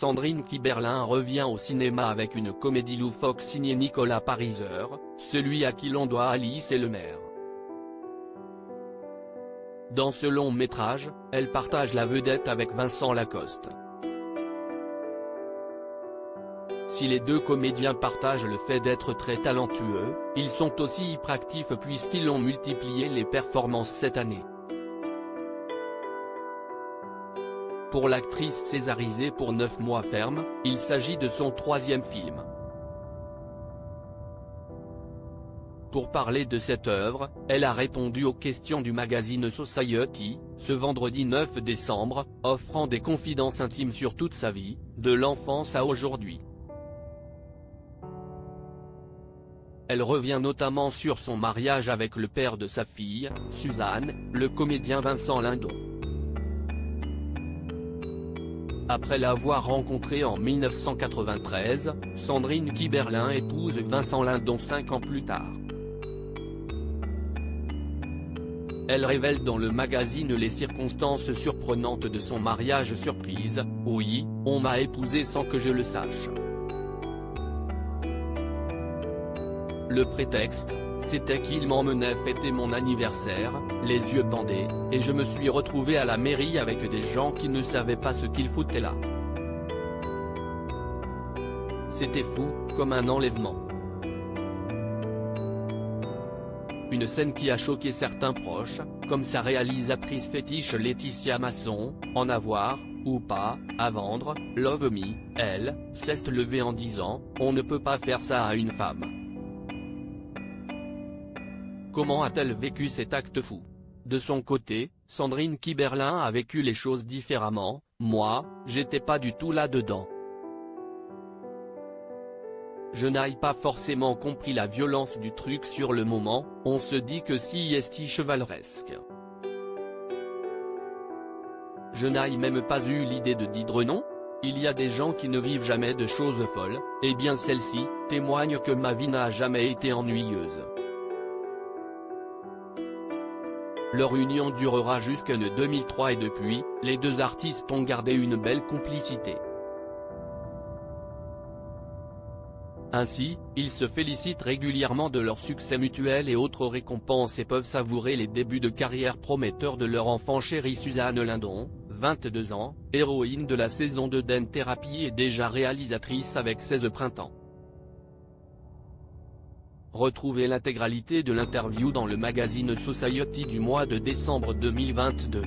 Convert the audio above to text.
Sandrine Kiberlin revient au cinéma avec une comédie loufoque signée Nicolas Pariser, celui à qui l'on doit Alice et le maire. Dans ce long métrage, elle partage la vedette avec Vincent Lacoste. Si les deux comédiens partagent le fait d'être très talentueux, ils sont aussi hyperactifs puisqu'ils ont multiplié les performances cette année. Pour l'actrice césarisée pour 9 mois ferme, il s'agit de son 3e film. Pour parler de cette œuvre, elle a répondu aux questions du magazine Society, ce vendredi 9 décembre, offrant des confidences intimes sur toute sa vie, de l'enfance à aujourd'hui. Elle revient notamment sur son mariage avec le père de sa fille, Suzanne, le comédien Vincent Lindon. Après l'avoir rencontré en 1993, Sandrine Kiberlin épouse Vincent Lindon 5 ans plus tard. Elle révèle dans le magazine les circonstances surprenantes de son mariage surprise. « Oui, on m'a épousé sans que je le sache. Le prétexte, c'était qu'il m'emmenait fêter mon anniversaire, les yeux bandés, et je me suis retrouvée à la mairie avec des gens qui ne savaient pas ce qu'ils foutaient là. C'était fou, comme un enlèvement. Une scène qui a choqué certains proches, comme sa réalisatrice fétiche Laetitia Masson, en avoir, ou pas, à vendre. Love Me, elle, s'est levée en disant « On ne peut pas faire ça à une femme ». Comment a-t-elle vécu cet acte fou? De son côté, Sandrine Kiberlin a vécu les choses différemment. « Moi, j'étais pas du tout là-dedans. Je n'ai pas forcément compris la violence du truc sur le moment, on se dit que si est chevaleresque. Je n'ai même pas eu l'idée de dire non. Il y a des gens qui ne vivent jamais de choses folles, et bien celle-ci témoigne que ma vie n'a jamais été ennuyeuse. Leur union durera jusqu'en 2003 et depuis, les deux artistes ont gardé une belle complicité. Ainsi, ils se félicitent régulièrement de leur succès mutuel et autres récompenses et peuvent savourer les débuts de carrière prometteurs de leur enfant chérie Suzanne Lindon, 22 ans, héroïne de la saison 2 d'En Thérapie et déjà réalisatrice avec 16 printemps. Retrouvez l'intégralité de l'interview dans le magazine Society du mois de décembre 2022.